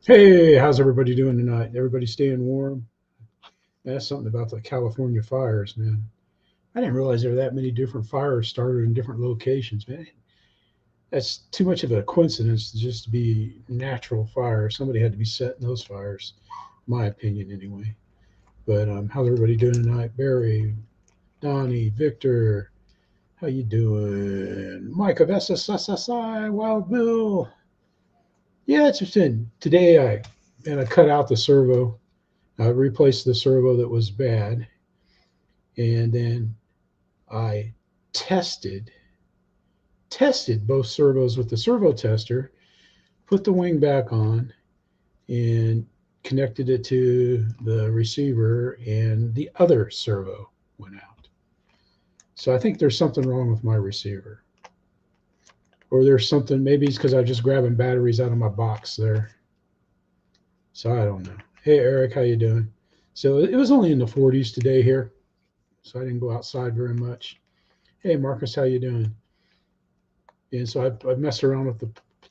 Hey, how's everybody doing tonight? Everybody staying warm? That's something about the California fires, man. I didn't realize there were that many different fires started in different locations, man. That's too much of a coincidence to just be natural fire. Somebody had to be setting those fires, my opinion, anyway. But how's everybody doing tonight? Barry, Donnie, Victor, how you doing? Mike of SSSSI, Wild Bill. Yeah, it's just today I cut out the servo. I replaced the servo that was bad, and then I tested both servos with the servo tester, put the wing back on, and connected it to the receiver, and the other servo went out. So I think there's something wrong with my receiver, or there's something. Maybe it's because I'm just grabbing batteries out of my box there. So I don't know. Hey Eric, how you doing? So it was only in the 40s today here, so I didn't go outside very much. Hey Marcus, how you doing? And so I messed around with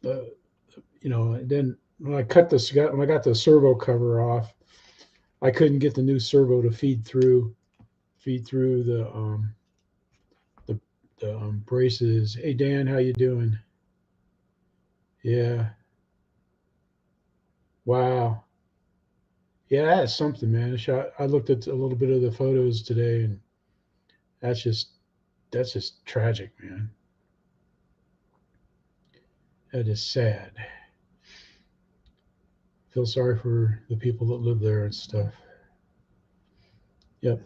the and then when I got the servo cover off, I couldn't get the new servo to feed through the braces. Hey Dan, how you doing? Yeah. Wow. Yeah, that's something, man. I looked at a little bit of the photos today, and that's just tragic, man. That is sad. Feel sorry for the people that live there and stuff. Yep.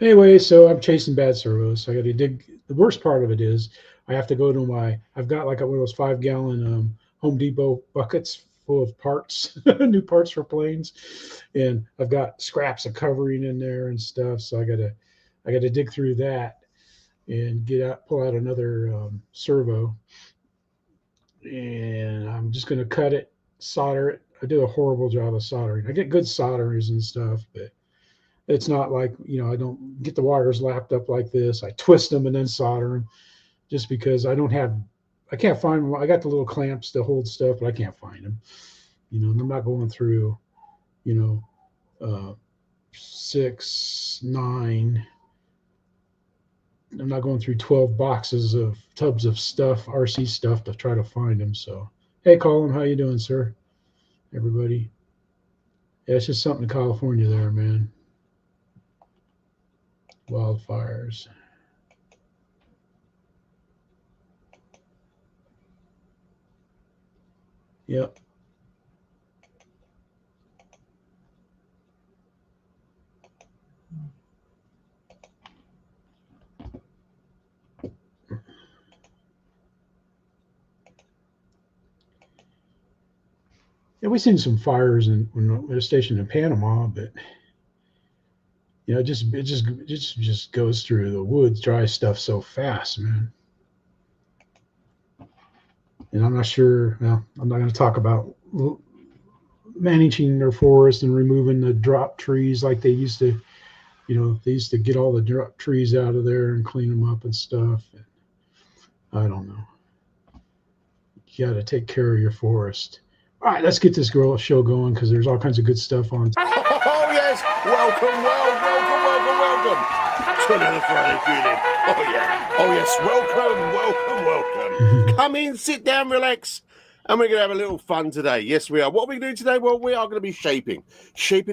Anyway, so I'm chasing bad servos. So I got to dig. The worst part of it is I have to go to I've got like one of those 5-gallon Home Depot buckets full of parts, new parts for planes, and I've got scraps of covering in there and stuff. So I gotta dig through that and pull out another servo, and I'm just gonna cut it, solder it. I do a horrible job of soldering. I get good solderers and stuff, but it's not like, I don't get the wires lapped up like this. I twist them and then solder them, just because I can't find them. I got the little clamps to hold stuff, but I can't find them. And I'm not going through, 6, 9. I'm not going through 12 boxes of tubs of stuff, RC stuff, to try to find them. So, hey, Collin, how you doing, sir? Everybody. Yeah, it's just something in California there, man. Wildfires. Yep. Yeah, we've seen some fires when we were stationed in Panama, but it just goes through the woods, dry stuff so fast, man. And I'm not sure. Well, I'm not going to talk about managing their forest and removing the drop trees like they used to. They used to get all the drop trees out of there and clean them up and stuff. I don't know. You got to take care of your forest. All right, let's get this show going, because there's all kinds of good stuff on. Oh, yes. Welcome to another Friday feeling. Oh, yeah. Oh, yes. Welcome. Come in, sit down, relax. And we're going to have a little fun today. Yes, we are. What are we doing today? Well, we are going to be shaping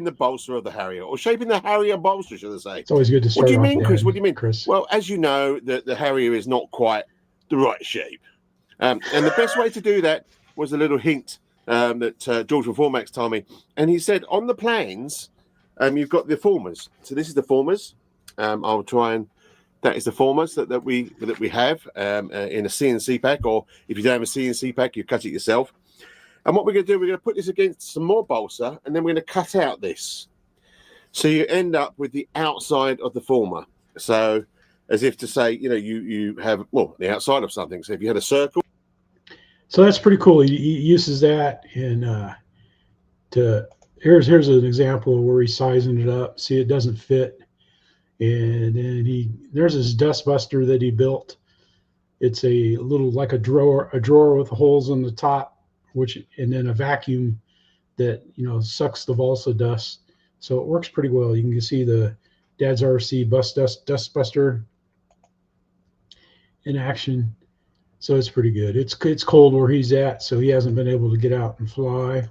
the Balsa of the Harrier, or shaping the Harrier Balsa, should I say. It's always good to start. What do you mean, Chris? What do you mean, Chris? Well, as you know, the Harrier is not quite the right shape. And the best way to do that was a little hint that George from Formax told me. And he said, on the plans, you've got the formers. So this is the formers. I'll try and... That is the formers that we have in a CNC pack, or if you don't have a CNC pack, you cut it yourself. And what we're going to do, we're going to put this against some more balsa, and then we're going to cut out this. So you end up with the outside of the former. So as if to say, you have, the outside of something. So if you had a circle. So that's pretty cool. He uses that here's an example of where he's sizing it up. See, it doesn't fit. And then there's his dust buster that he built. It's a little, like a drawer with holes in the top and then a vacuum that, you know, sucks the Balsa dust. So it works pretty well. You can see the Dad's RC dust buster in action. So it's pretty good. It's cold where he's at, so he hasn't been able to get out and fly.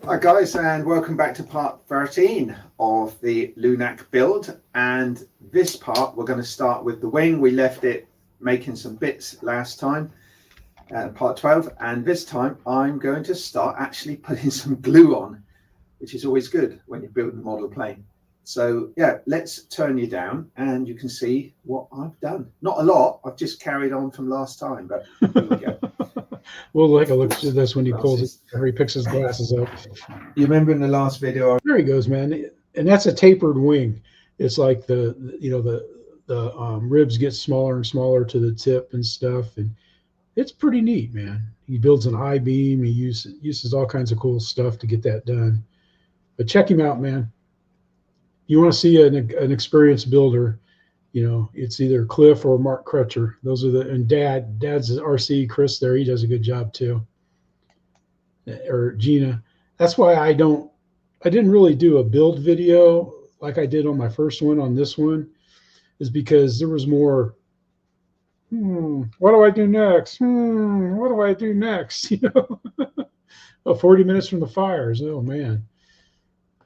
Hi guys, and welcome back to part 13 of the Lunak build. And this part we're going to start with the wing. We left it making some bits last time, part 12, and this time I'm going to start actually putting some glue on, which is always good when you're building a model plane. So yeah, let's turn you down and you can see what I've done. Not a lot, I've just carried on from last time, but here we go. We'll take a look at this when he pulls it, or he picks his glasses up. You remember in the last video? There he goes, man. And that's a tapered wing. It's like the ribs get smaller and smaller to the tip and stuff, and it's pretty neat, man. He builds an I-beam. He uses all kinds of cool stuff to get that done. But check him out, man. You want to see an experienced builder, you know, it's either Cliff or Mark Crutcher. Those are and Dad's RC, Chris there, he does a good job too. Or Gina. That's why I didn't really do a build video like I did on my first one on this one, is because there was more, what do I do next? What do I do next? You know, oh, 40 minutes from the fires. Oh man.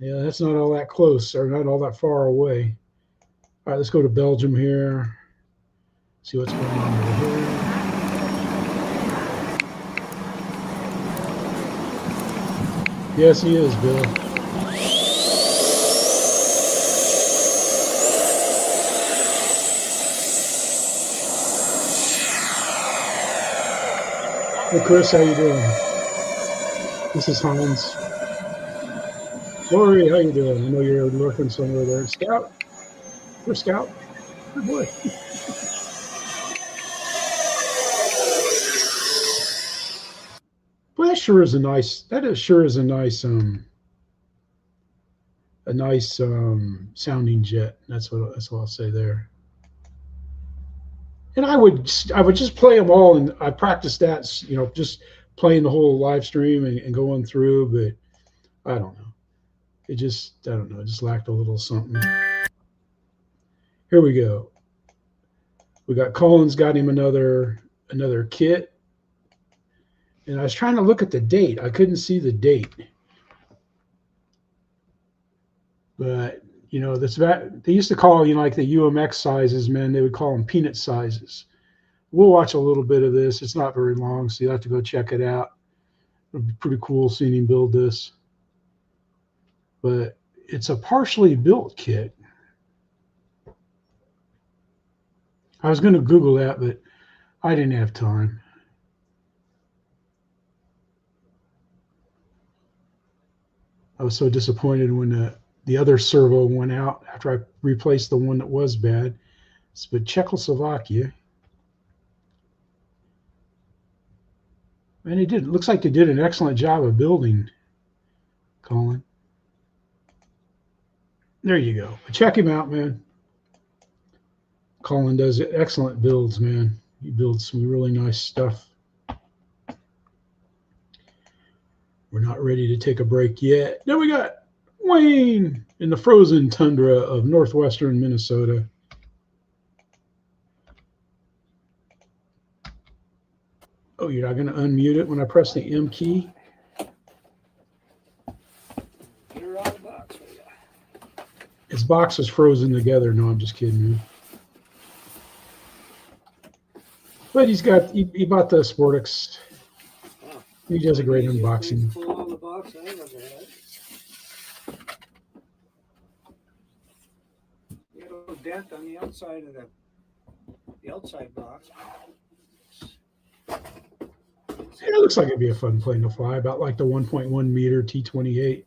Yeah, that's not all that close, or not all that far away. All right, let's go to Belgium here. See what's going on over here. Yes, he is, Bill. Hey, Chris, how you doing? This is Hans. Lori, how you doing? I know you're lurking somewhere there. Scout? We're Scout. Good boy. Well, that sure is a nice sounding jet. That's what I'll say there. And I would just play them all, and I practiced that, you know, just playing the whole live stream and going through, but I don't know. It just, I don't know, it just lacked a little something. Here we go. We got Collin's got him another kit. And I was trying to look at the date. I couldn't see the date. But, you know, they used to call, you know, like the UMX sizes, man, they would call them peanut sizes. We'll watch a little bit of this. It's not very long, so you'll have to go check it out. It'll be pretty cool seeing him build this. But it's a partially built kit. I was going to Google that, but I didn't have time. I was so disappointed when the other servo went out after I replaced the one that was bad. But Czechoslovakia. And it looks like they did an excellent job of building, Collin. There you go. Check him out, man. Collin does excellent builds, man. He builds some really nice stuff. We're not ready to take a break yet. Now we got Wayne in the frozen tundra of northwestern Minnesota. Oh, you're not going to unmute it when I press the M key? His box is frozen together. No, I'm just kidding, man. But he bought the Sportix. He does a great unboxing. You have a dent on the outside of the outside box. It looks like it'd be a fun plane to fly, about like the 1.1 meter T-28,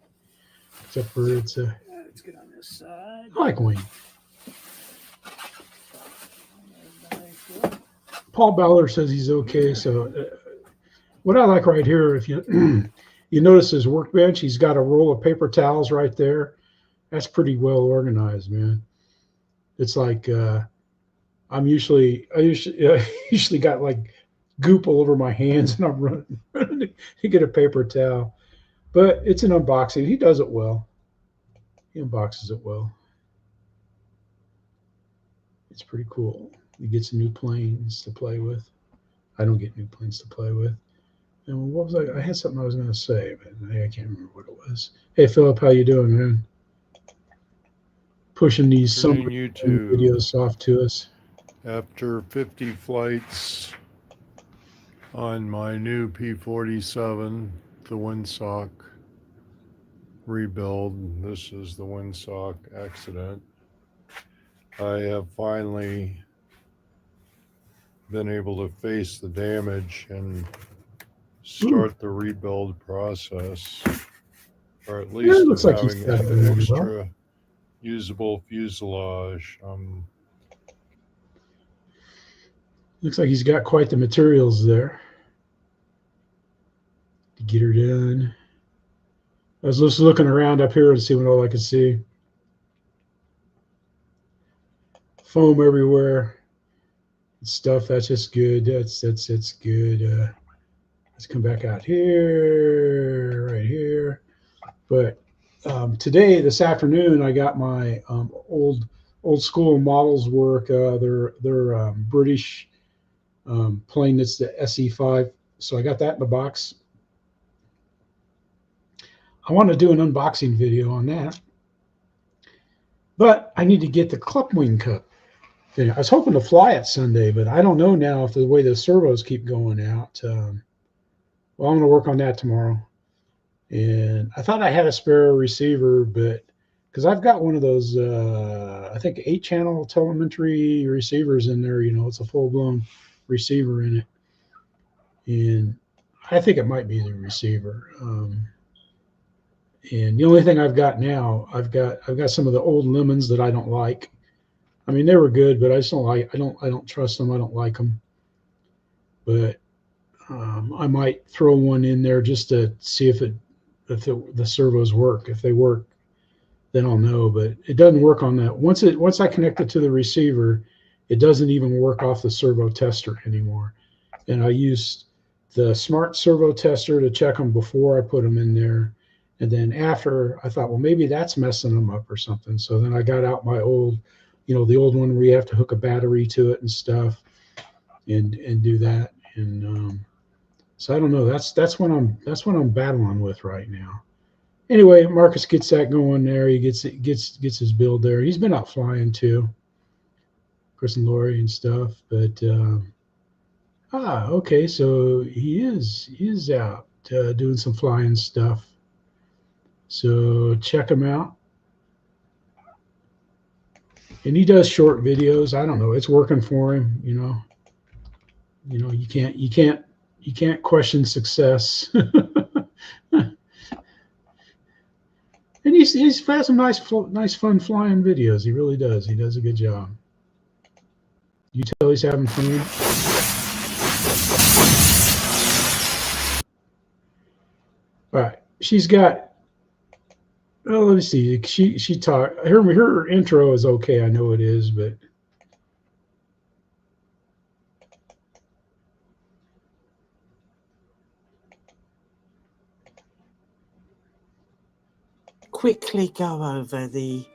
except for it's a. Let's get on this side. I like Wayne. Paul Bowler says he's okay. So what I like right here, if you you notice his workbench, he's got a roll of paper towels right there. That's pretty well organized, man. It's like I usually got like goop all over my hands, and I'm running to get a paper towel. But it's an unboxing. He does it well. He unboxes it well. It's pretty cool. He gets new planes to play with. I don't get new planes to play with. And what was I had something I was going to say, but I can't remember what it was. Hey, Philip, how you doing, man? Pushing these summer videos off to us. After 50 flights on my new P-47, the windsock rebuild, this is the windsock accident, I have finally been able to face the damage and start the rebuild process, or at least it looks like he's got having an extra well. usable fuselage. Looks like he's got quite the materials there to get her done. I was just looking around up here and see what all I could see. Foam everywhere. Stuff, that's just good. That's good. Let's come back out here, right here. But today, this afternoon, I got my old school models work. They're British plane. That's the SE5. So I got that in the box. I want to do an unboxing video on that, but I need to get the Klipwing Cup. I was hoping to fly it Sunday, but I don't know now if the way the servos keep going out. Well, I'm going to work on that tomorrow. And I thought I had a spare receiver, but because I've got one of those, I think 8-channel telemetry receivers in there. It's a full-blown receiver in it, and I think it might be the receiver. And the only thing I've got now, I've got some of the old lemons that I don't like. I mean, they were good, but I just don't like. I don't trust them. I don't like them. But I might throw one in there just to see if the servos work. If they work, then I'll know. But it doesn't work on that. Once I connect it to the receiver, it doesn't even work off the servo tester anymore. And I used the smart servo tester to check them before I put them in there. And then after, I thought, well, maybe that's messing them up or something. So then I got out my old, the old one where you have to hook a battery to it and stuff, and do that. And so I don't know. That's what I'm battling with right now. Anyway, Marcus gets that going there. He gets his build there. He's been out flying too, Chris and Lori and stuff. But okay, so he is out doing some flying stuff. So check him out. And he does short videos. I don't know. It's working for him. You can't question success. And he's had some nice fun flying videos. He really does. He does a good job. You tell he's having fun. All right. She's got. Well, let me see. She talked. Her intro is okay. I know it is, but quickly go over the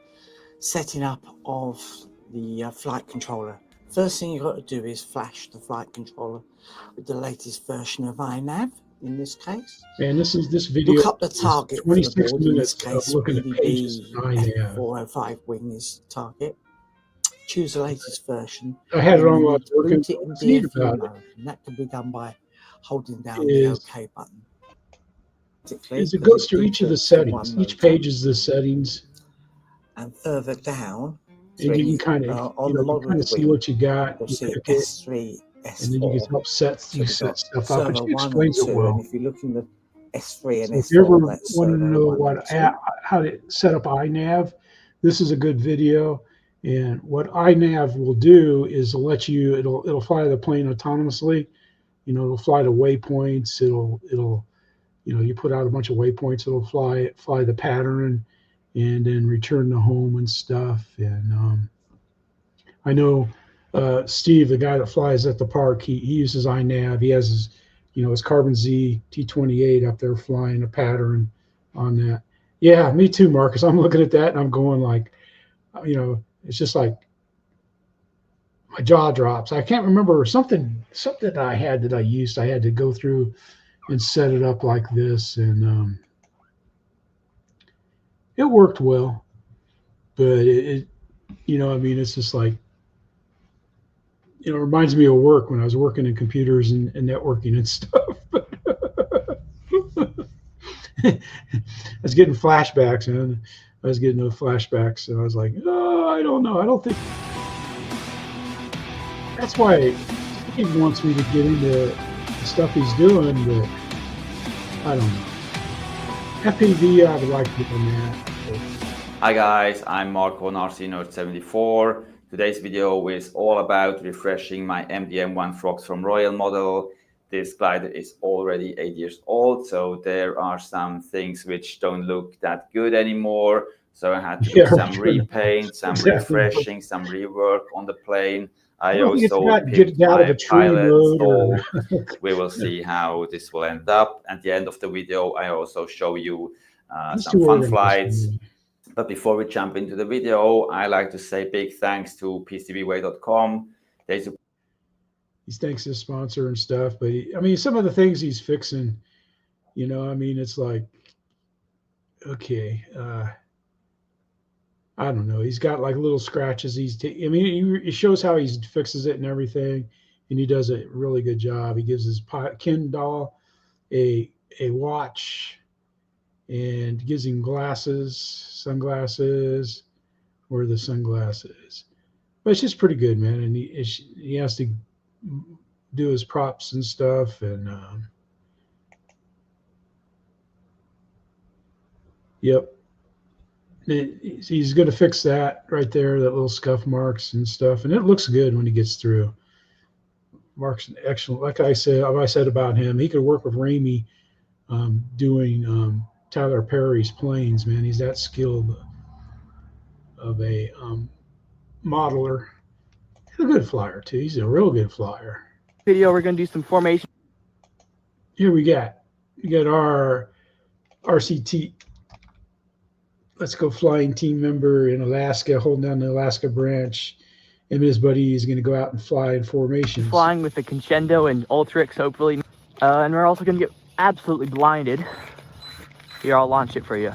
setting up of the flight controller. First thing you've got to do is flash the flight controller with the latest version of iNav. In this case, and this video. Look up the target. 26 for the board. minutes In this case, of looking at pages. F405 wing is target. Choose the latest version. I had it on while I was working. Boot it in DFU mode, and that can be done by holding down the OK button. As it goes through each of the settings, each page is the settings, and further down, and you can kind of see what you got. You'll see S3. S4. And then you can help set stuff up. And she explains it well. And if you look in the S3 and so S4, if you ever want to know how to set up iNav, this is a good video. And what iNav will do is let you. It'll fly the plane autonomously. It'll fly to waypoints. It'll you put out a bunch of waypoints. It'll fly the pattern, and then return to home and stuff. And I know Steve, the guy that flies at the park, he uses iNav. He has his, his Carbon Z T28 up there flying a pattern on that. Yeah, me too, Marcus. I'm looking at that and I'm going like, it's just like my jaw drops. I can't remember something I had that I used. I had to go through and set it up like this, and it worked well. But it's just like, it reminds me of work when I was working in computers and networking and stuff. I was getting flashbacks, and I was getting those flashbacks, and I was like, oh, I don't know. I don't think that's why Steve wants me to get into the stuff he's doing, but I don't know. FPV, I would like to get on that. Hi guys, I'm Marco on RC Nerd 74. Today's video is all about refreshing my MDM1 Frogs from Royal model. This glider is already 8 years old, so there are some things which don't look that good anymore. So I had to do some repaint, some refreshing, some rework on the plane. I also picked my pilot stall. We will see how this will end up. At the end of the video, I also show you some fun flights. But before we jump into the video, I like to say big thanks to PCBWay.com. He thanks his sponsor and stuff, but some of the things he's fixing, it's like, okay, I don't know. He's got like little scratches. He shows how he fixes it and everything, and he does a really good job. He gives his Ken doll a watch, and gives him sunglasses, or the sunglasses. But it's just pretty good, man. And he has to do his props and stuff, and yep. He's going to fix that right there, that little scuff marks and stuff, and it looks good when he gets through. Mark's excellent. Like I said about him, he could work with Ramey doing Tyler Perry's planes, man. He's that skilled of a modeler. He's a good flyer too. He's a real good flyer. Video, we're going to do some formation. Here we got our RCT Let's Go Flying team member in Alaska, holding down the Alaska branch. Him and his buddy is going to go out and fly in formations. Flying with the Crescendo and Ultrix, hopefully. And we're also going to get absolutely blinded. Here, I'll launch it for you.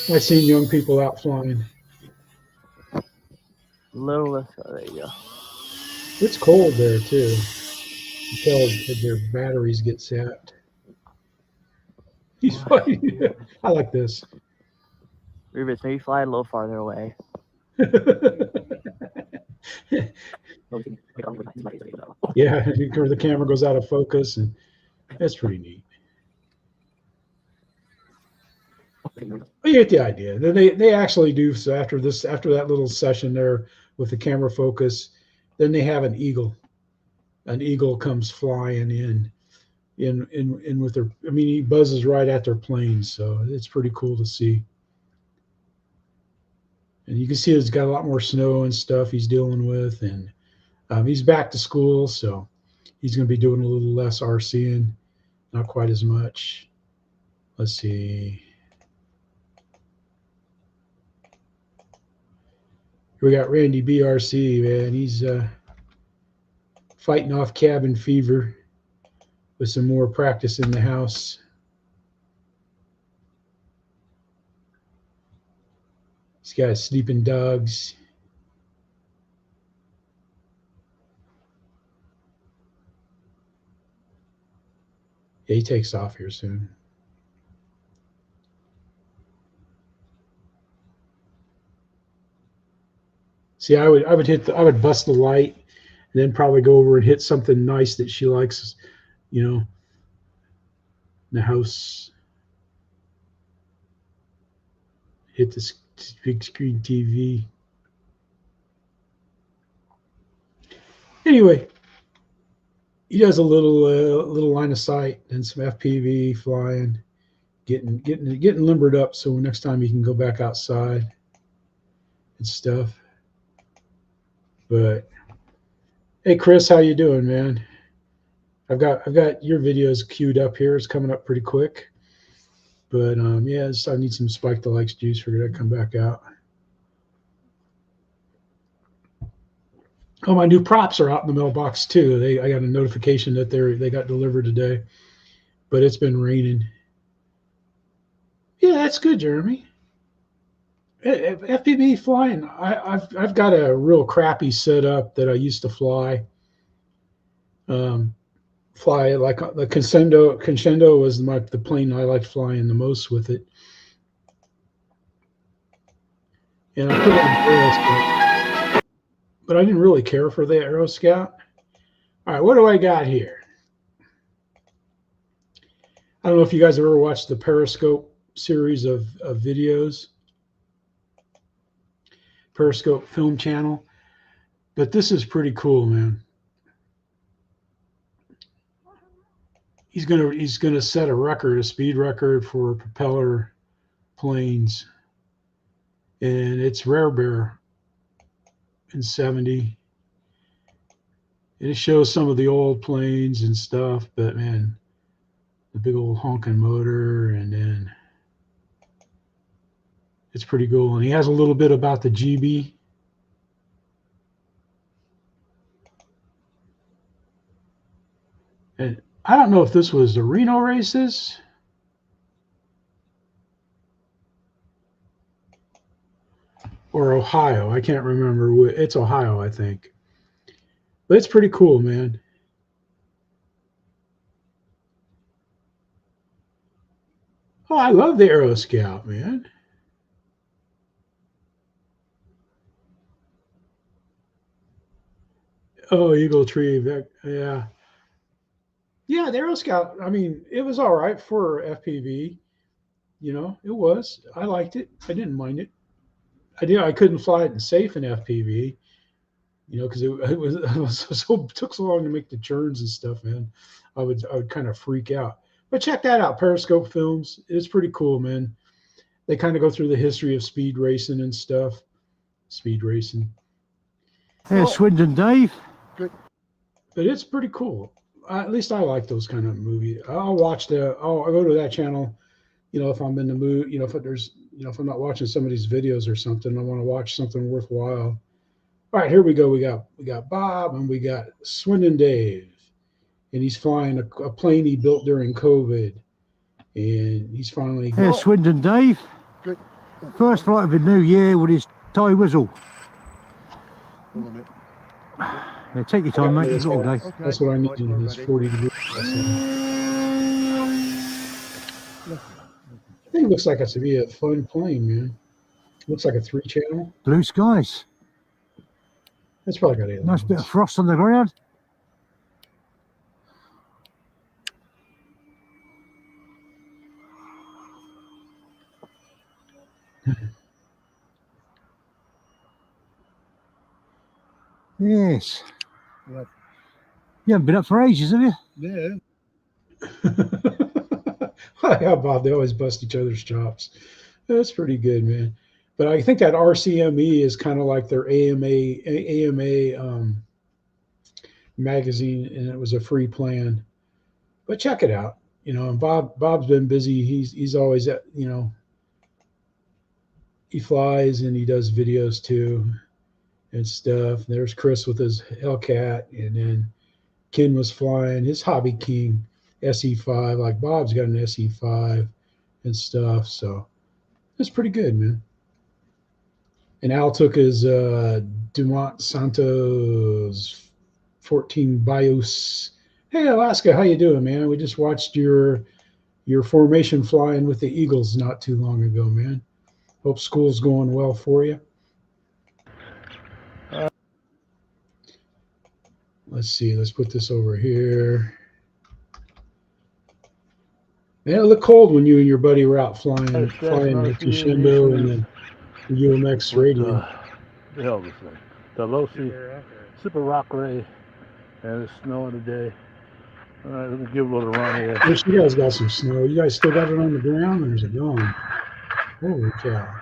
I've seen young people out flying. There you go. It's cold there, too. Until their batteries get sapped. He's flying. I like this. Rubens, maybe fly a little farther away. Yeah, the camera goes out of focus, and that's pretty neat. But you get the idea. They actually do so after that little session there with the camera focus. Then they have an eagle. An eagle comes flying in with their. He buzzes right at their planes, so it's pretty cool to see. And you can see he's got a lot more snow and stuff he's dealing with, and he's back to school, so he's going to be doing a little less RCing, not quite as much. Let's see. We got RandyB RC, man. He's fighting off cabin fever with some more practice in the house. He's got sleeping dogs. Yeah, he takes off here soon. See, I would bust the light, and then probably go over and hit something nice that she likes, in the house. Hit this big screen TV. Anyway, he does a little line of sight and some FPV flying, getting limbered up so next time you can go back outside and stuff. But hey, Chris, how you doing, man? I've got your videos queued up here. It's coming up pretty quick. But yeah, I need some Spike the Likes juice for that to come back out. Oh, my new props are out in the mailbox too. I got a notification that they got delivered today, but it's been raining. Yeah, that's good, Jeremy. FPV flying. I've got a real crappy setup that I used to fly. Fly like the Crescendo was the plane I liked flying the most with it. And I put it on Aero Scout, but I didn't really care for the Aero Scout. All right, what do I got here? I don't know if you guys have ever watched the Periscope series of videos, Periscope Film channel, but this is pretty cool, man. He's gonna set a speed record for propeller planes, and it's rare bear in 70. And it shows some of the old planes and stuff, but man, the big old honking motor, and then it's pretty cool. And he has a little bit about the GB. And I don't know if this was the Reno races. Or Ohio. I can't remember. It's Ohio, I think. But it's pretty cool, man. Oh, I love the Aero Scout, man. Oh, Eagle Tree. Yeah. Yeah, the Aero Scout, I mean, it was all right for FPV. You know, it was. I liked it. I didn't mind it. I couldn't fly it in safe in FPV, you know, because it took so long to make the churns and stuff, man. I would kind of freak out. But check that out, Periscope Films. It's pretty cool, man. They kind of go through the history of speed racing and stuff. Speed racing. Hey, Swindon Dave. But it's pretty cool. At least I like those kind of movies. I'll go to that channel, you know, if I'm in the mood, you know, if I'm not watching somebody's videos or something, I want to watch something worthwhile. All right, here we go. We got Bob and we got Swindon Dave, and he's flying a plane he built during COVID, and he's finally. Hey, Swindon Dave. Good. First flight of the new year with his TWIZZLE. Yeah, take your time, mate. It's all day. That's what I need in this 40 degrees. I think it looks like it's to be a fun plane, man. Looks like a 3-channel. Blue skies. That's probably got a nice bit of frost on the ground. Yes. What? You haven't been up for ages, have you? Yeah. Yeah, Bob, they always bust each other's chops. That's pretty good, man. But I think that RCME is kind of like their AMA magazine, and it was a free plan. But check it out. You know, and Bob's been busy. He's always at, you know, he flies and he does videos too and stuff. There's Chris with his Hellcat, and then Ken was flying his Hobby King SE5. Like Bob's got an SE5 and stuff, so it's pretty good, man. And Al took his Dumont Santos 14 BIOS. Hey, Alaska, how you doing, man? We just watched your formation flying with the Eagles not too long ago, man. Hope school's going well for you. Let's see. Let's put this over here. Man, it looked cold when you and your buddy were out flying the Crescendo and then the UMX Radian. The hell this thing? The LOSI Super Rock Ray, and it's snowing today. All right, let me give a little run here. Wish you guys got some snow. You guys still got it on the ground, or is it gone? Holy cow.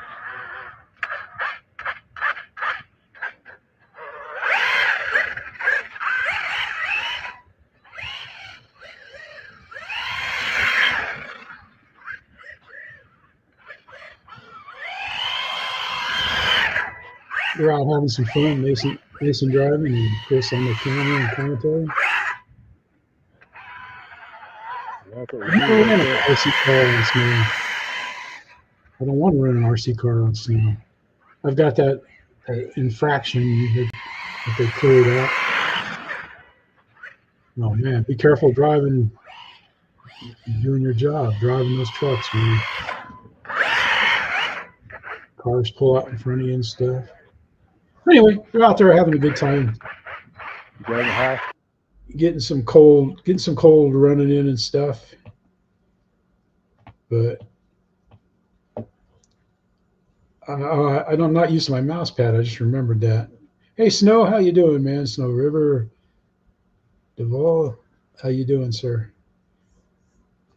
We're out having some fun, Mason driving and Chris on the camera and commentary. That's what I we don't do run right an there. RC car on snow. I don't want to run an RC car on snow. I've got that infraction that they cleared out. Oh man, be careful driving, doing your job, driving those trucks, man. Cars pull out in front of you and stuff. Anyway, we're out there having a good time. You driving high? Getting some cold running in and stuff. But I'm not used to my mouse pad. I just remembered that. Hey, Snow, how you doing, man? Snow River, Duvall, how you doing, sir?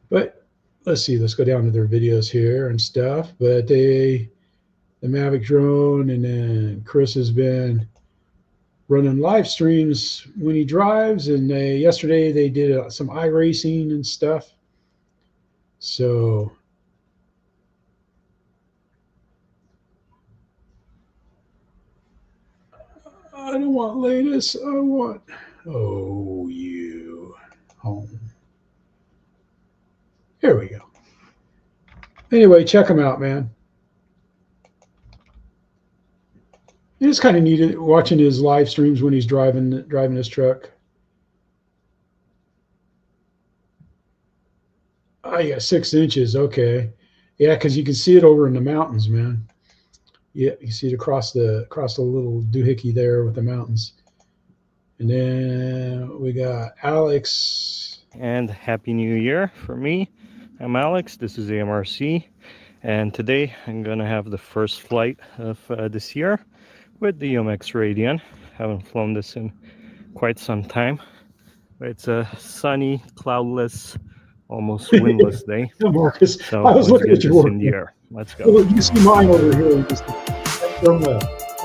But let's see. Let's go down to their videos here and stuff. But the Mavic drone, and then Chris has been running live streams when he drives. And yesterday they did some iRacing and stuff. So I don't want latest. I want you home. Here we go. Anyway, check him out, man. It's kind of neat watching his live streams when he's driving his truck. Oh, yeah, 6 inches. Okay, yeah, because you can see it over in the mountains, man. Yeah, you see it across the little doohickey there with the mountains. And then we got Alex. And Happy New Year for me. I'm Alex, this is AtomRC, and today I'm gonna have the first flight of this year with the UMX Radian. Haven't flown this in quite some time, but it's a sunny, cloudless, almost windless day. Yeah, Marcus, So I was let's looking get at your this work. in the air. Let's go. Well, you see mine over here. That's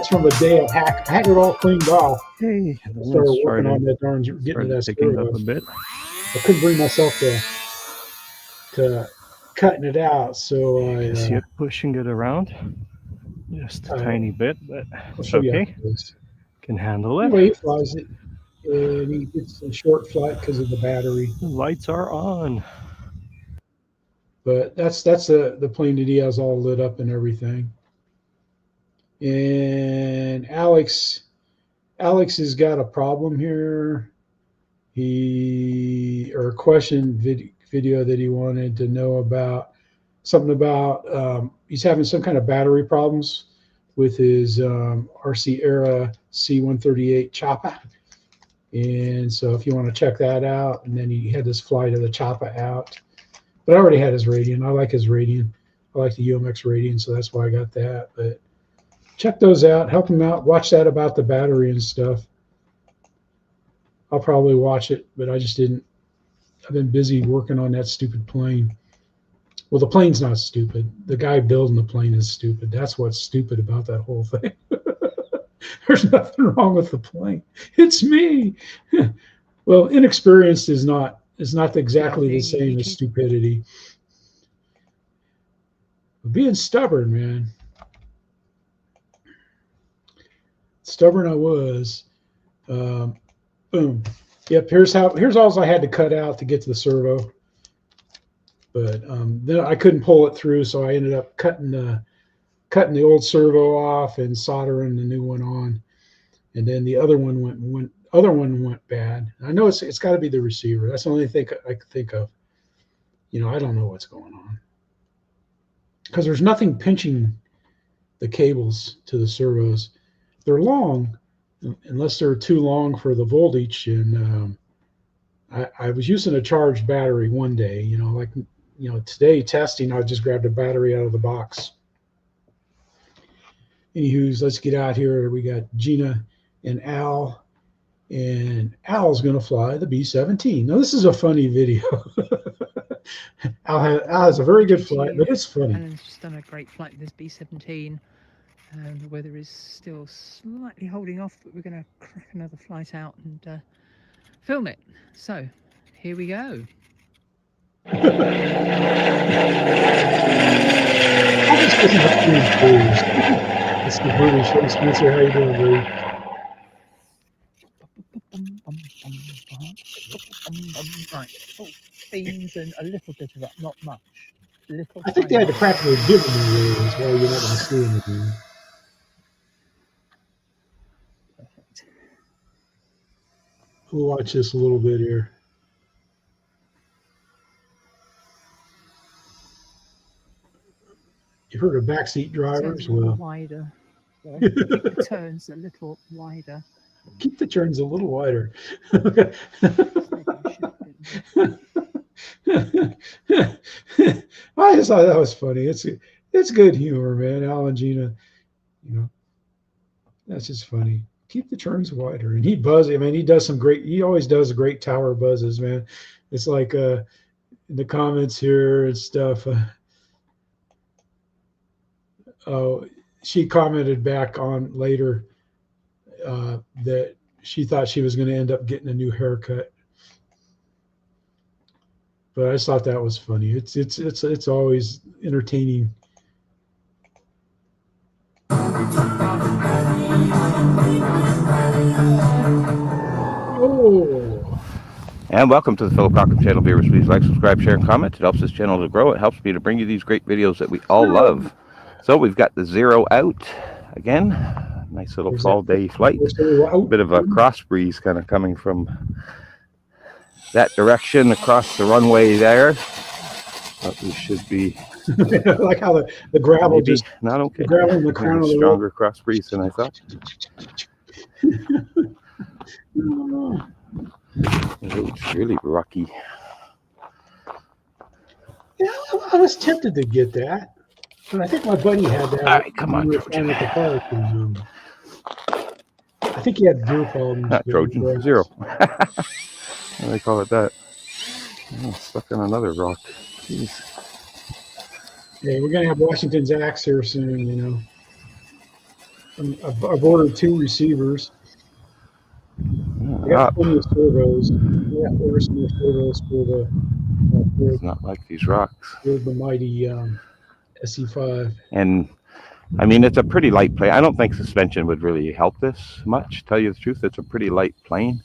from the day I had it all cleaned off. Hey, I started working on that darn getting to that picking stereo. up a bit. I couldn't bring myself to cutting it out, so I See it pushing it around just a tiny bit, but I'll it's show you how okay. it is. Can handle it. Anyway, he flies it, and he gets a short flight because of the battery. The lights are on. But that's the plane that he has all lit up and everything. And Alex has got a problem here. A question video that he wanted to know about, something about he's having some kind of battery problems with his RC Era C138 chopper. And so if you want to check that out, and then he had this flight of the chopper out. But I already had his Radian. I like his Radian. I like the UMX Radian, so that's why I got that. But check those out. Help him out. Watch that about the battery and stuff. I'll probably watch it, but I just didn't. I've been busy working on that stupid plane. Well, the plane's not stupid. The guy building the plane is stupid. That's what's stupid about that whole thing. There's nothing wrong with the plane. It's me. Well, inexperienced is not exactly the same as stupidity. But being stubborn, man. Stubborn I was. Boom. Yep, here's all I had to cut out to get to the servo. But then I couldn't pull it through, so I ended up cutting the old servo off and soldering the new one on. And then the other one went bad. I know it's got to be the receiver. That's the only thing I could think of. You know, I don't know what's going on. Because there's nothing pinching the cables to the servos. They're long, unless they're too long for the voltage. And I was using a charged battery one day, today testing, I just grabbed a battery out of the box. Anywho's, let's get out here. We got Gina and Al. and Al's going to fly the B-17. Now, this is a funny video. Al has a very good flight, but it's funny. Alan's just done a great flight with this B-17. The weather is still slightly holding off, but we're going to crack another flight out and film it. So, here we go. It's the British. Hey, Spencer, how you doing, buddy? Right, full beans and a little bit of that, not much. I think they had to practically give them the as well. You're not going to see anything. We'll watch this a little bit here. You've heard of backseat drivers? Well, wider. Keep the turns a little wider. Keep the turns a little wider. I just thought that was funny. It's good humor, man. Al and Gina, you know, that's just funny. Keep the turns wider. And he buzzes. I mean, he does some great. He always does great tower buzzes, man. It's like in the comments here and stuff. She commented back on later that she thought she was going to end up getting a new haircut. But I just thought that was funny. It's always entertaining. Oh. And welcome to the Philip Cochran channel, viewers. Please like, subscribe, share, and comment. It helps this channel to grow. It helps me to bring you these great videos that we all love. So we've got the Juro out again. Nice little fall day flight. Bit of a cross breeze kind of coming from that direction across the runway there. But we should be. I like how the gravel just not okay. The gravel in the crown of the stronger cross breeze than I thought. It's really rocky. Yeah, I was tempted to get that, but I think my buddy had that. All right, come on, Trojan. At the park, and, I think he had gear problems. Not Trojan, Juro. Why do they call it that? Oh, stuck in another rock. Jeez. Hey, we're gonna have Washington's axe here soon, you know. I've ordered 2 receivers. I got plenty of servos. Yeah, order some more servos for the. It's not like these rocks. For the mighty SE5. And I mean, it's a pretty light plane. I don't think suspension would really help this much. Tell you the truth, it's a pretty light plane,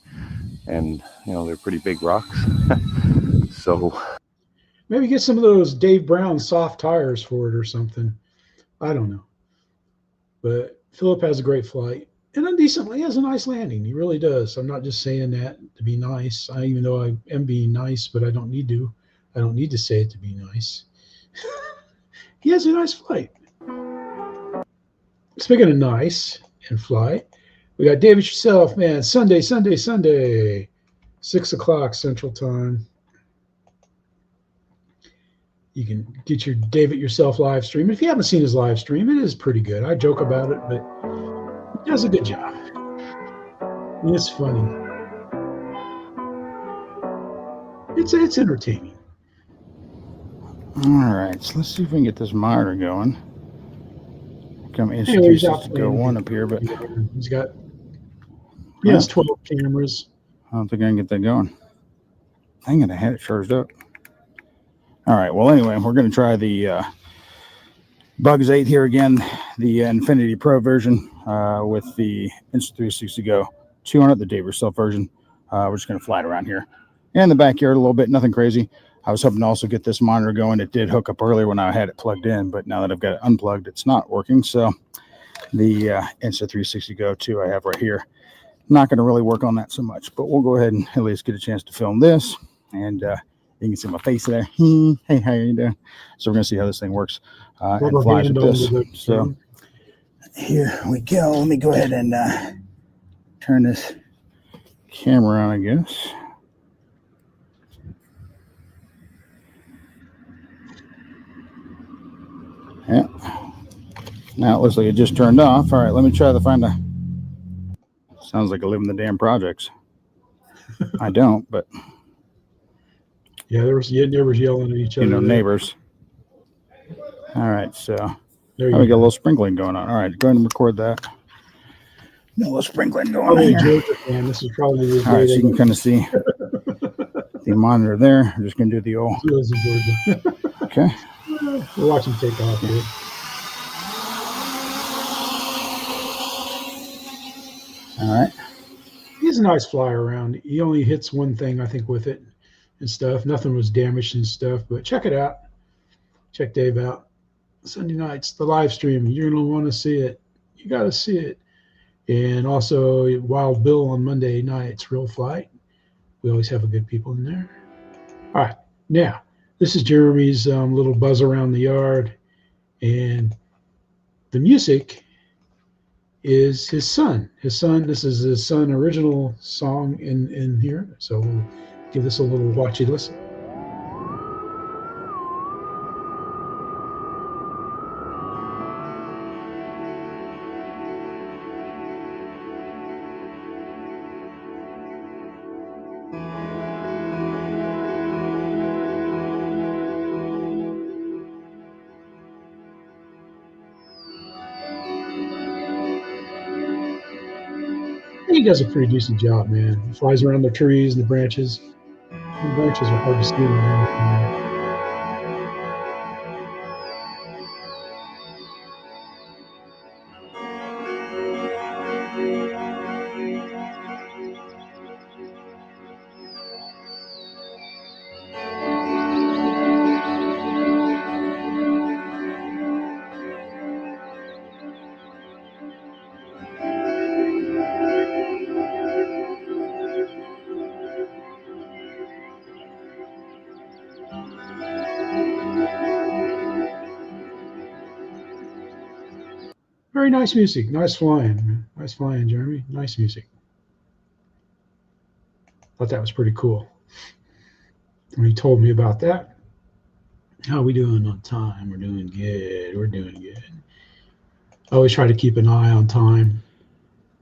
and you know they're pretty big rocks. So maybe get some of those Dave Brown soft tires for it or something. I don't know. But Philip has a great flight. And he has a nice landing. He really does. I'm not just saying that to be nice. Even though I am being nice, but I don't need to. I don't need to say it to be nice. He has a nice flight. Speaking of nice and flight, we got David yourself, man. Sunday, 6 o'clock Central Time. You can get your David yourself live stream. If you haven't seen his live stream, it is pretty good. I joke about it, but he does a good job. It's funny. It's entertaining. All right, so let's see if we can get this monitor going. Come HC360 up here, but he has 12 cameras. I don't think I can get that going. I'm gonna have it charged up. All right, well anyway, we're gonna try the Bugs 8 here again, the Infinity Pro version with the Insta360 Go 200, the Dave yourself version. We're just gonna fly it around here in the backyard a little bit, nothing crazy. I was hoping to also get this monitor going. It did hook up earlier when I had it plugged in, but now that I've got it unplugged, it's not working. So the Insta360 Go 2 I have right here, not going to really work on that so much, but we'll go ahead and at least get a chance to film this. And you can see my face there. Hey, how are you doing? So we're going to see how this thing works and flies with this. So here we go. Let me go ahead and turn this camera on, I guess. Yeah. Now it looks like it just turned off. All right, let me try to find a. Sounds like I live in the damn projects. I don't, but yeah, there was neighbors yelling at each other. you know, there. neighbors. All right, so There we you got a go. little sprinkling going on. All right, go ahead and record that. A little sprinkling going on Probably a here. Georgia fan. This is probably the All right, day so they you can kind of see the monitor there. I'm just going to do the old. he lives in Georgia. Okay. We're watching take off here. All right. He's a nice fly around. He only hits one thing, I think, with it and stuff. Nothing was damaged and stuff, but check it out. Check Dave out. Sunday nights, the live stream. You're going to want to see it. You got to see it. And also Wild Bill on Monday nights, Real Flight. We always have a good people in there. All right. Now, this is Jeremy's little buzz around the yard. And the music is his son. This is his son original song in here. So we'll give this a little watchy listen. He does a pretty decent job, man. He flies around the trees and the branches. The branches are hard to see. Very nice music. Nice flying, man. Nice flying, Jeremy. Nice music. Thought that was pretty cool. When he told me about that. How are we doing on time? We're doing good. We're doing good. I always try to keep an eye on time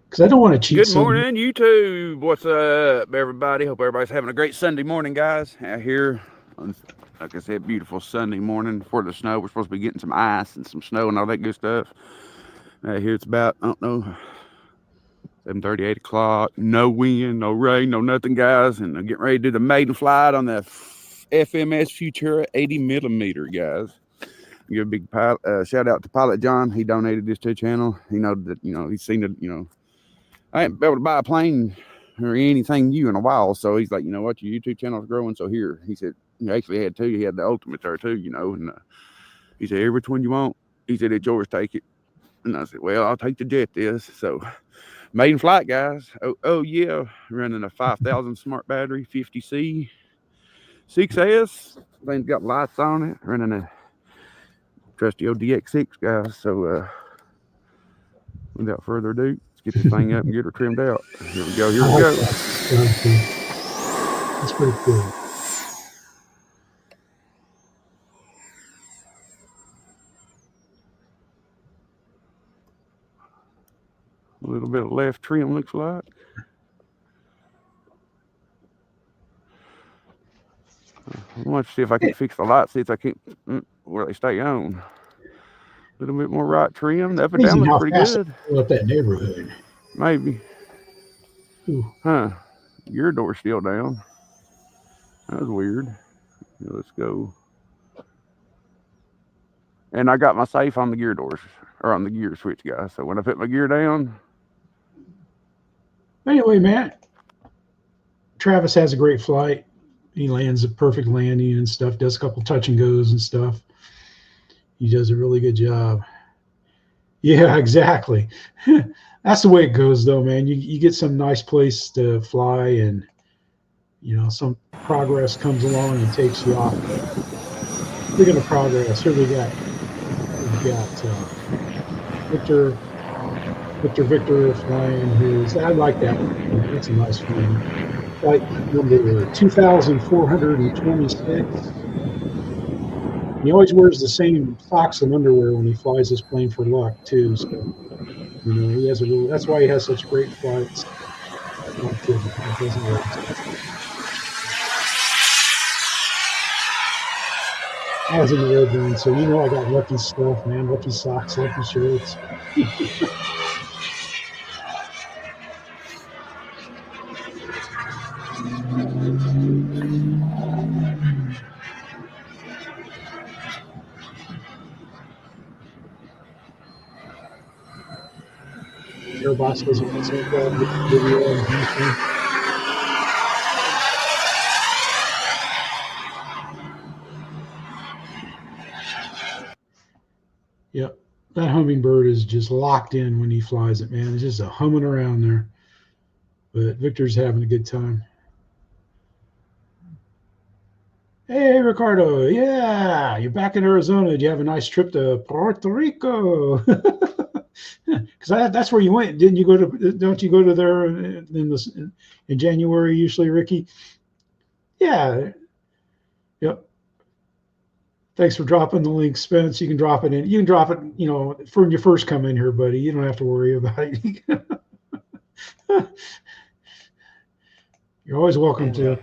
because I don't want to cheat. Good morning, YouTube. What's up, everybody? Hope everybody's having a great Sunday morning, guys. Out here, like I said, beautiful Sunday morning before the snow. We're supposed to be getting some ice and some snow and all that good stuff. Here it's about, I don't know, 7:30, 8 o'clock. No wind, no rain, no nothing, guys. And I'm getting ready to do the maiden flight on the FMS Futura 80mm, guys. Give a big shout out to Pilot John. He donated this to the channel. He know that, he's seen it, I ain't been able to buy a plane or anything new in a while. So he's like, you know what, your YouTube channel's growing. So here, he said, he actually had two. He had the Ultimate there too, and he said, which one you want? He said, it's yours, take it. And I said, well, I'll take the jet this. So maiden flight, guys. Oh yeah. Running a 5,000 smart battery, 50C, 6S. Thing's got lights on it. Running a trusty old DX6, guys. So without further ado, let's get this thing up and get her trimmed out. Here we go. Here we go. That's pretty cool. A little bit of left trim, looks like. I want to see if I can fix the light seats. I can't where they stay on. A little bit more right trim. The up and down looks pretty good. Up that neighborhood. Maybe. Ooh. Huh. Your door's still down. That was weird. Let's go. And I got my safe on the gear doors, or on the gear switch, guys. So when I put my gear down. Anyway, Matt, Travis has a great flight. He lands a perfect landing and stuff, does a couple touch and goes and stuff. He does a really good job. Yeah, exactly. That's the way it goes, though, man. You get some nice place to fly and, some progress comes along and takes you off. Speaking of progress, here we've got Victor flying his, I like that one. That's a nice one. Flight number 2,426. He always wears the same socks and underwear when he flies this plane for luck too. So, he has that's why he has such great flights. Like shouldn't. It doesn't work. I was in the red band, so you know I got lucky stuff, man. Lucky socks, lucky shirts. Airbox doesn't want some video on Houston. Yep, that hummingbird is just locked in when he flies it, man. It's just a humming around there. But Victor's having a good time. Hey, Ricardo. Yeah, you're back in Arizona. Did you have a nice trip to Puerto Rico? Because that's where you went. Didn't you go to? Don't you go to there in January usually, Ricky? Yeah. Yep. Thanks for dropping the link, Spence. You can drop it in. You can drop it, you know, for when you first come in here, buddy. You don't have to worry about it. You're always welcome to.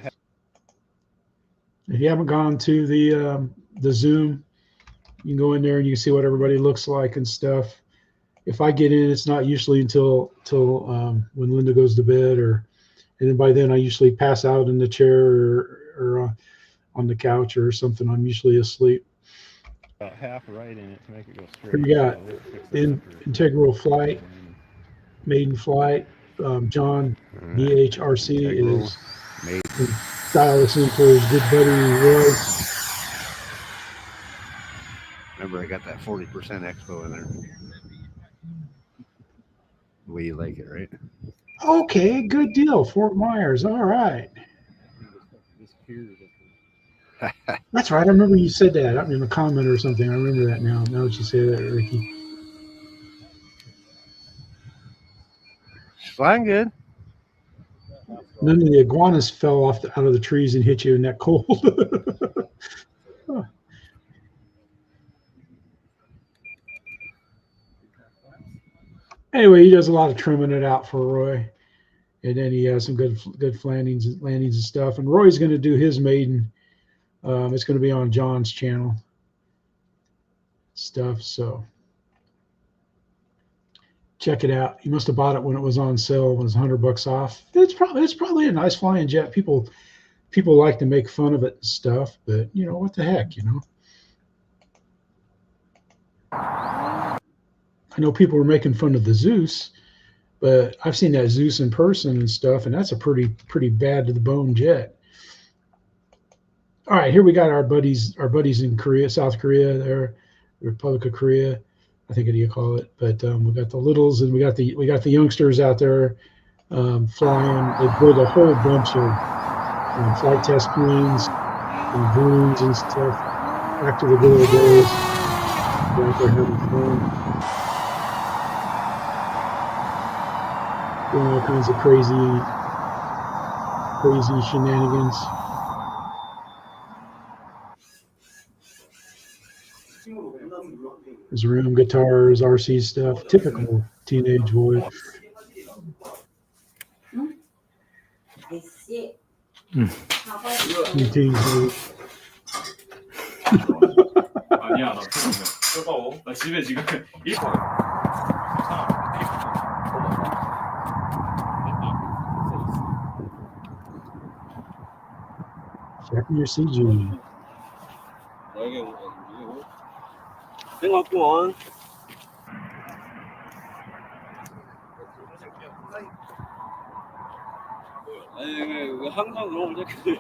If you haven't gone to the Zoom, you can go in there and you can see what everybody looks like and stuff. If I get in, it's not usually until when Linda goes to bed, and then by then I usually pass out in the chair or on the couch or something. I'm usually asleep. About half right in it to make it go straight. Here we got integral flight, maiden flight. John BHRC is dial us in for his good buddy Roy. Remember, I got that 40% expo in there. The way you like it, right? Okay, good deal. Fort Myers. All right. That's right. I remember you said that in a comment or something. I remember that now. Now that you say that, Ricky. Flying good. None of the iguanas fell out of the trees and hit you in that cold. Huh. Anyway, he does a lot of trimming it out for Roy, and then he has some good landings and stuff. And Roy's going to do his maiden. It's going to be on John's channel stuff. So check it out. You must have bought it when it was on sale. When it was $100 off. It's probably a nice flying jet. People like to make fun of it and stuff, but you know what the heck, you know. I know people were making fun of the Zeus, but I've seen that Zeus in person and stuff, and that's a pretty bad to the bone jet. All right, here we got our buddies in Korea, South Korea, there, the Republic of Korea, I think what do you call it? But we got the littles and we got the youngsters out there flying. They built a whole bunch of flight test planes and balloons and stuff. Back to the good old days. They're out there having fun. Doing all kinds of crazy shenanigans. His room guitars, RC stuff, typical teenage boy. 아니야, 나 뜨거워. 나 집에 지금 1번. Checking your CG. 생각구원. 아니, 항상 너무 어색해.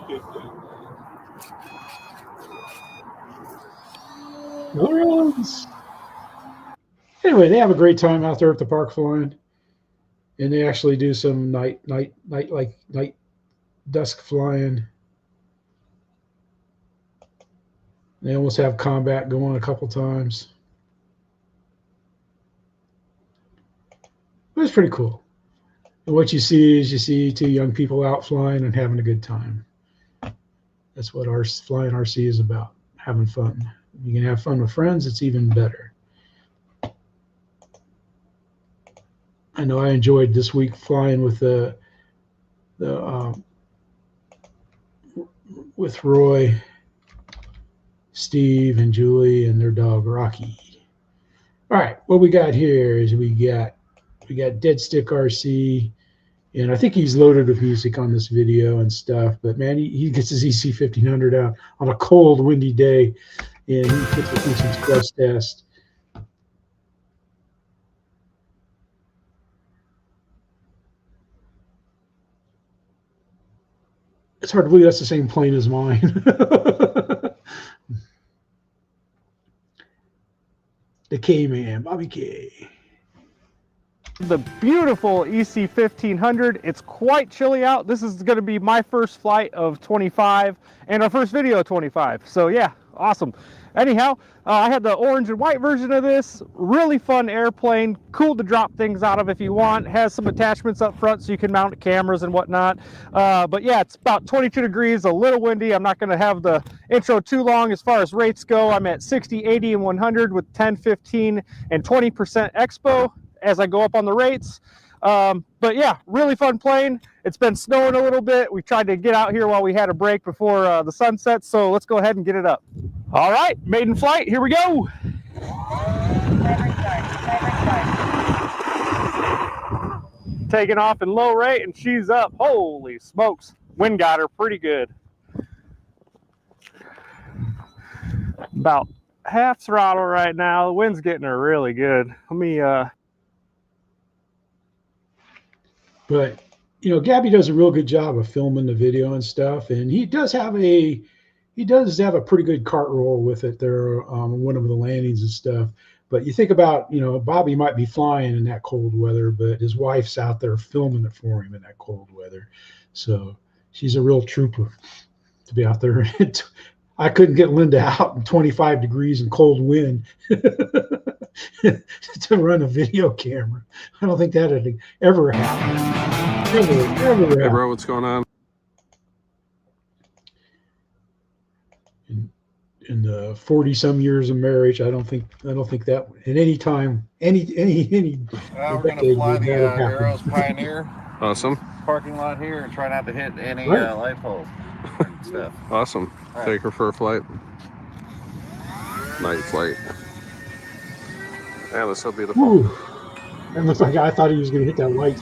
Anyway, they have a great time out there at the park flying, and they actually do some night dusk flying. They almost have combat going a couple times. But it's pretty cool. And what you see is two young people out flying and having a good time. That's what our flying RC is about, having fun. If you can have fun with friends, it's even better. I know I enjoyed this week flying with with Roy, Steve, and Julie, and their dog Rocky. All right, what we got here is we got Dead Stick RC, and I think he's loaded with music on this video and stuff. But man, he gets his EC 1500 out on a cold, windy day, and he puts it through some stress test. It's hard to believe that's the same plane as mine. The K-Man, Bobby K. The beautiful EC 1500. It's quite chilly out. This is going to be my first flight of 25 and our first video of 25. So yeah, awesome. Anyhow, I had the orange and white version of this. Really fun airplane, cool to drop things out of if you want. Has some attachments up front so you can mount cameras and whatnot. But yeah, it's about 22 degrees, a little windy. I'm not going to have the intro too long as far as rates go. I'm at 60, 80, and 100 with 10, 15, and 20% expo as I go up on the rates. But yeah, really fun plane. It's been snowing a little bit. We tried to get out here while we had a break before the sun sets, so let's go ahead and get it up. All right, maiden flight, here we go. Taking off in low rate and she's up. Holy smokes, wind got her pretty good. About half throttle right now. The wind's getting her really good. Let me But you know, Gabby does a real good job of filming the video and stuff, and he does have a pretty good cart roll with it there on one of the landings and stuff. But you think about, you know, Bobby might be flying in that cold weather, but his wife's out there filming it for him in that cold weather. So she's a real trooper to be out there. I couldn't get Linda out in 25 degrees and cold wind to run a video camera. I don't think that had ever happened. Ever Hey, bro, what's going on? In the 40-some years of marriage, I don't think that at any time, any Well, we're gonna fly the Aeros Pioneer. Awesome. Parking lot here and try not to hit any light poles and stuff. Awesome. All right. Take her for a flight. Night flight. Yeah, that's so beautiful. Ooh, that looks like I thought he was going to hit that light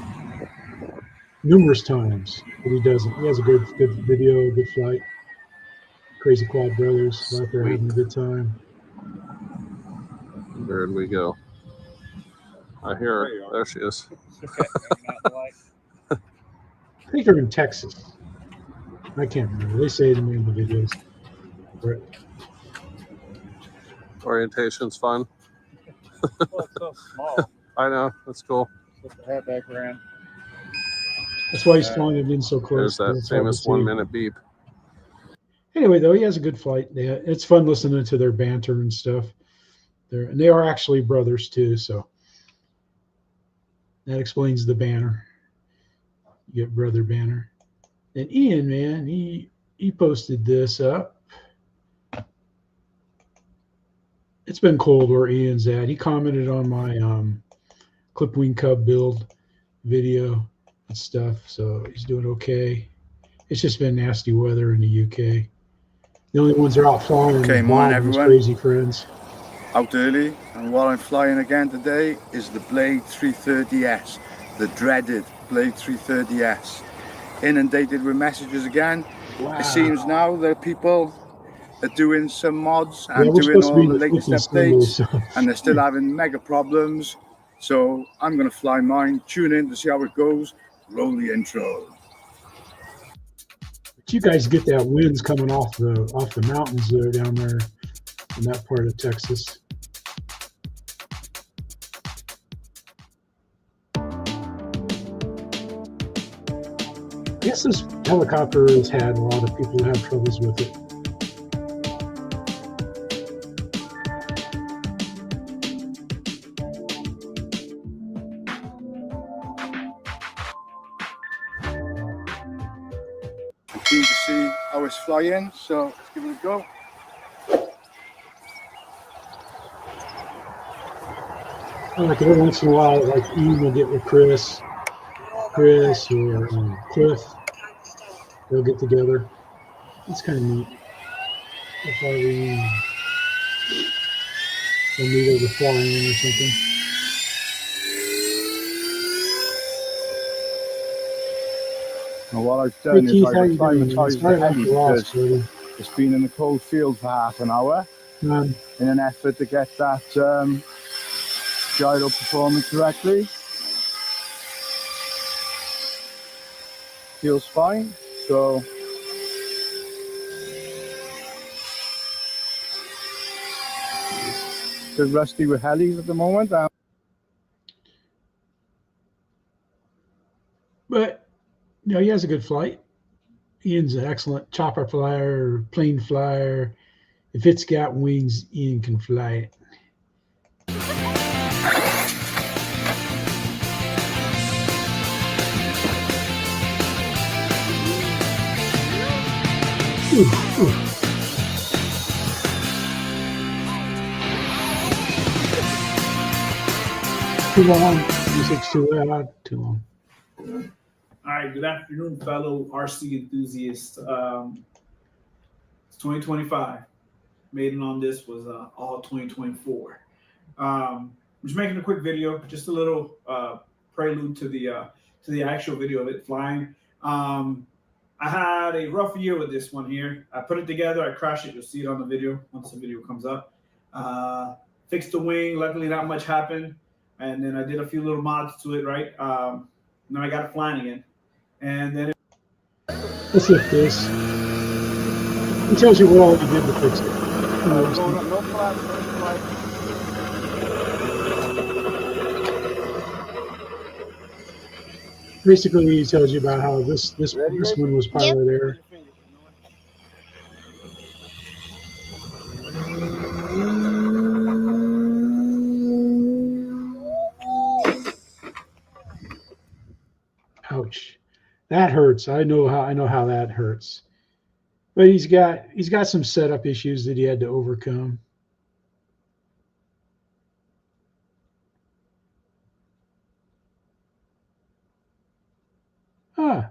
numerous times, but he doesn't. He has a good video, good flight. Crazy Quad Brothers out there having a good time. There we go. I hear her. There she is. I think they're in Texas. I can't remember. They say to me in the videos. Right. Orientation's fun. Well, it's so small. I know. That's cool. Put the head back around. That's why he's flying it in so close. There's that famous 1 minute beep. Anyway, though, he has a good flight. It's fun listening to their banter and stuff. And they are actually brothers too, so that explains the banner. You get brother banner. And Ian, man, he posted this up. It's been cold where Ian's at. He commented on my Clipwing Cub build video and stuff, so he's doing okay. It's just been nasty weather in the UK. The only ones that are out flying Okay, morning everyone. Crazy friends. Out early, and what I'm flying again today is the Blade 330S, the dreaded Blade 330S. Inundated with messages again. Wow. It seems now that people are doing some mods and we're doing supposed to all be the in the latest 50s updates, Sunday, so- and they're still having mega problems. So I'm going to fly mine, tune in to see how it goes, roll the intro. But you guys get that winds coming off the mountains there down there in that part of Texas. I guess this helicopter has had a lot of people who have troubles with it. I'm keen to see how it's flying, so let's give it a go. Like every once in a while, like Ian will get with Chris or Cliff, They'll get together. It's kind of neat. If they'll meet over flying or something. And what I've Hey done is Keith, I've how you doing? acclimatized the Sorry about heli the loss, because buddy. it's been in the cold field for half an hour in an effort to get that gyro performing correctly. Feels fine, so a bit rusty with helis at the moment. But you know, he has a good flight. Ian's an excellent chopper flyer, plane flyer. If it's got wings, Ian can fly it. Ooh, ooh. Too long. Music's too loud. Too long. All right, good afternoon, fellow RC enthusiasts. It's 2025. Maiden on this was all 2024. I'm just making a quick video, just a little prelude to the actual video of it flying. I had a rough year with this one here. I put it together, I crashed it. You'll see it on the video once the video comes up. Fixed the wing. Luckily, not much happened. And then I did a few little mods to it, right? Then I got it flying again. And then Let's look at this. It tells you what all you did to fix it. Basically, he tells you about how this one was pilot error. Ouch. That hurts. I know how that hurts. But he's got some setup issues that he had to overcome. Huh.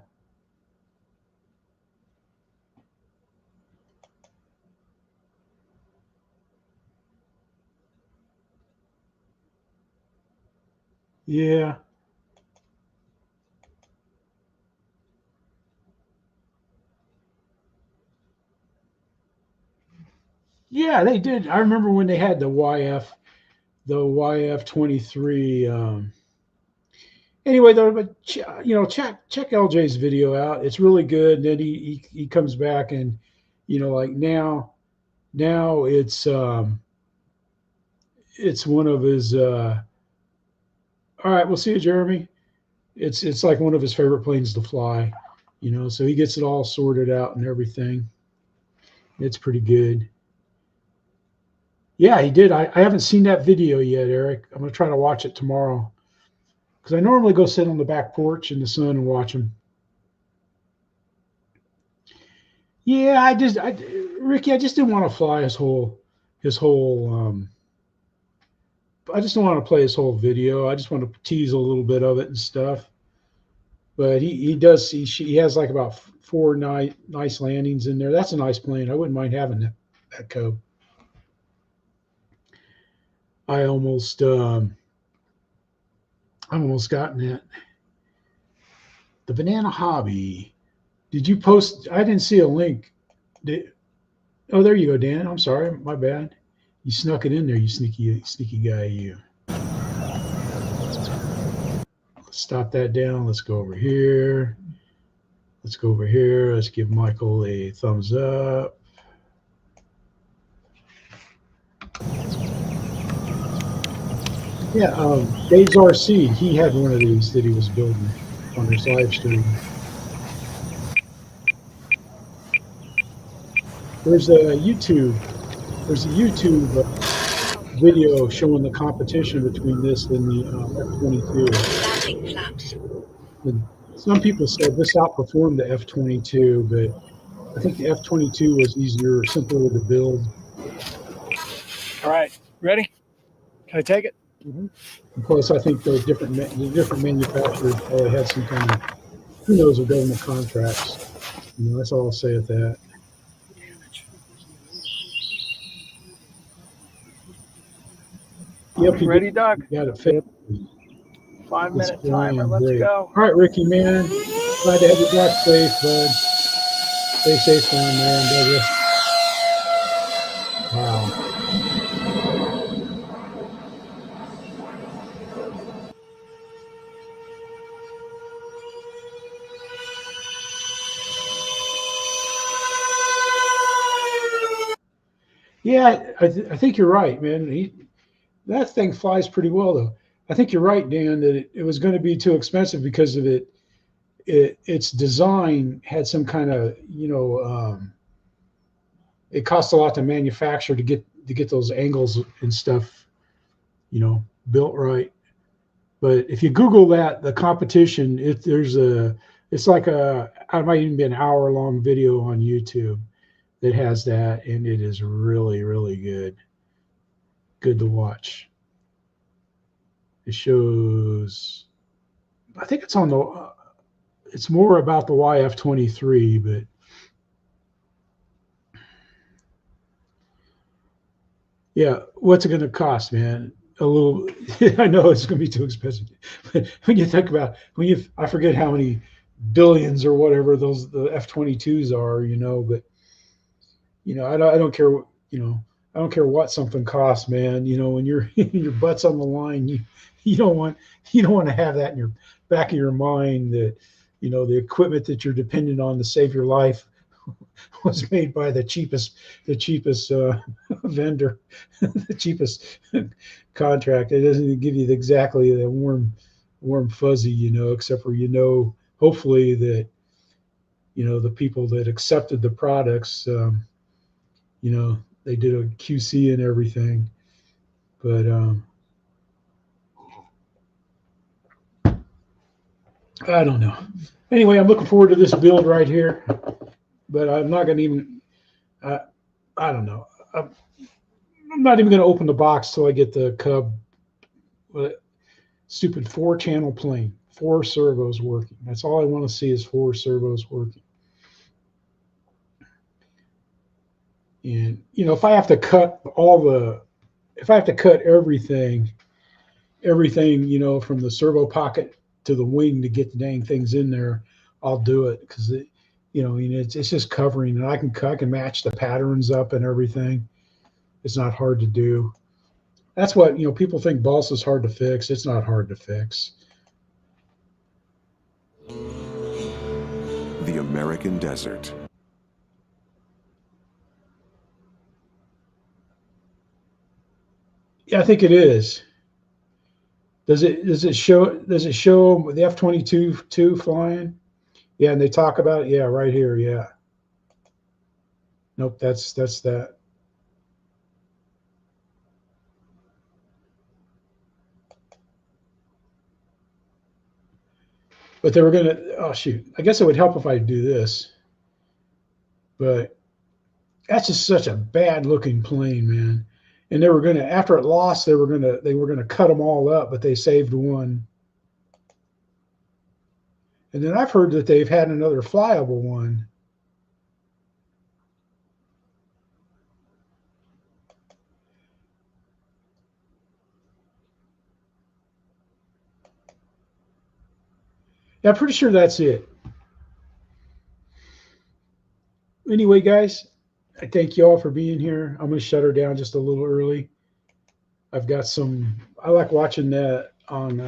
Yeah. Yeah, they did. I remember when they had the YF-23. Anyway, though, but you know, check LJ's video out. It's really good. And then he comes back and, you know, like now it's one of his. All right, we'll see you, Jeremy. It's like one of his favorite planes to fly, you know. So he gets it all sorted out and everything. It's pretty good. Yeah, he did. I haven't seen that video yet, Eric. I'm gonna try to watch it tomorrow because I normally go sit on the back porch in the sun and watch him. Yeah, Ricky, I just didn't want to fly his whole. I just don't want to play his whole video. I just want to tease a little bit of it and stuff. But he has like about 4 nice landings in there. That's a nice plane. I wouldn't mind having that Cub. I almost gotten that. The Banana Hobby. Did you post? I didn't see a link. Oh, there you go, Dan. I'm sorry, my bad. You snuck it in there, you sneaky guy, you. Let's stop that down. Let's go over here. Let's go over here. Let's give Michael a thumbs up. Yeah, Daves RC, he had one of these that he was building on his live stream. There's a YouTube video showing the competition between this and the F-22. And some people said this outperformed the F-22, but I think the F-22 was easier, simpler to build. All right, ready? Can I take it? Mm-hmm. Plus, I think the different manufacturers probably had some kind of, who knows, of government contracts. You know, that's all I'll say at that. Yep, you Ready, Doc? got it fit. 5-minute timer. Let's Great. go. All right, Ricky, man. Glad to have you back safe, bud. Stay safe down there in Douglas. Wow. Yeah, I think you're right, man. That thing flies pretty well, though. I think you're right, Dan, that it was going to be too expensive because of its design had some kind of, you know, it cost a lot to manufacture to get those angles and stuff, you know, built right. But if you Google that, the competition, it's like it might even be an hour-long video on YouTube that has that, and it is really, really good to watch. It shows, I think it's on the, it's more about the YF-23, but yeah, what's it going to cost, man? A little, I know it's going to be too expensive, but when you think about, I forget how many billions or whatever the F-22s are, you know, but you know, I don't care, you know, I don't care what something costs, man. You know, when your butt's on the line, you don't want to have that in your back of your mind that, you know, the equipment that you're dependent on to save your life was made by the cheapest vendor, the cheapest contract. It doesn't give you exactly the warm fuzzy, you know, except for, you know, hopefully that, you know, the people that accepted the products, you know, they did a QC and everything, but I don't know. Anyway, I'm looking forward to this build right here, but I'm not going to even, I don't know. I'm not even going to open the box till I get the Cub stupid 4-channel plane, 4 servos working. That's all I want to see is 4 servos working. And, you know, if I have to cut everything, you know, from the servo pocket to the wing to get the dang things in there, I'll do it because you know, I mean, it's just covering, and I can match the patterns up and everything. It's not hard to do. That's what, you know, people think Balsa is hard to fix. It's not hard to fix. The American desert. Yeah, I think it is. Does it show the F-22 too flying? Yeah, and they talk about it. Yeah, right here. Yeah. Nope, that's that. But they were gonna. Oh shoot! I guess it would help if I do this. But that's just such a bad looking plane, man. And they were gonna, after it lost, they were gonna cut them all up, but they saved one. And then I've heard that they've had another flyable one. Yeah, I'm pretty sure that's it. Anyway, guys, I thank you all for being here. I'm going to shut her down just a little early. I've got I like watching that on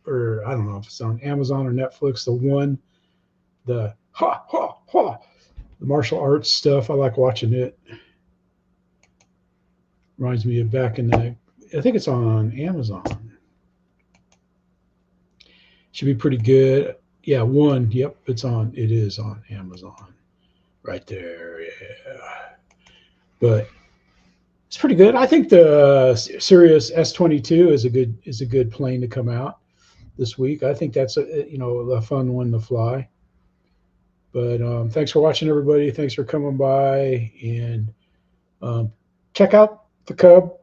or I don't know if it's on Amazon or Netflix. The martial arts stuff. I like watching it. Reminds me of back in I think it's on Amazon. Should be pretty good. Yeah, Yep, it is on Amazon. Right there, yeah. But it's pretty good. I think the Sirius S-22 is a good plane to come out this week. I think that's a fun one to fly. But thanks for watching, everybody. Thanks for coming by, and check out the Cub.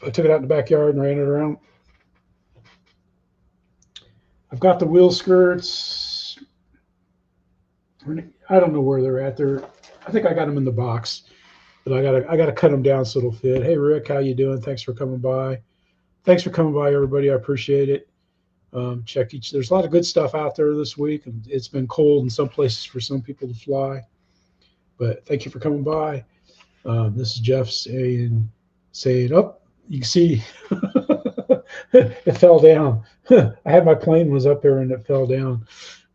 I took it out in the backyard and ran it around. I've got the wheel skirts. I don't know where they're at. I think I got them in the box, but I gotta cut them down so it'll fit. Hey Rick, how you doing? Thanks for coming by. Thanks for coming by, everybody. I appreciate it. There's a lot of good stuff out there this week, and it's been cold in some places for some people to fly. But thank you for coming by. This is Jeff saying, oh, you can see it fell down. I had my plane was up there and it fell down.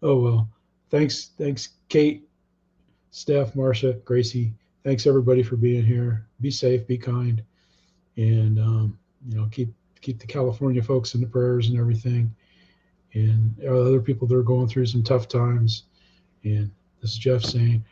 Oh well. Thanks, Kate, Steph, Marcia, Gracie. Thanks everybody for being here. Be safe, be kind, and keep the California folks in the prayers and everything, and other people that are going through some tough times. And this is Jeff saying,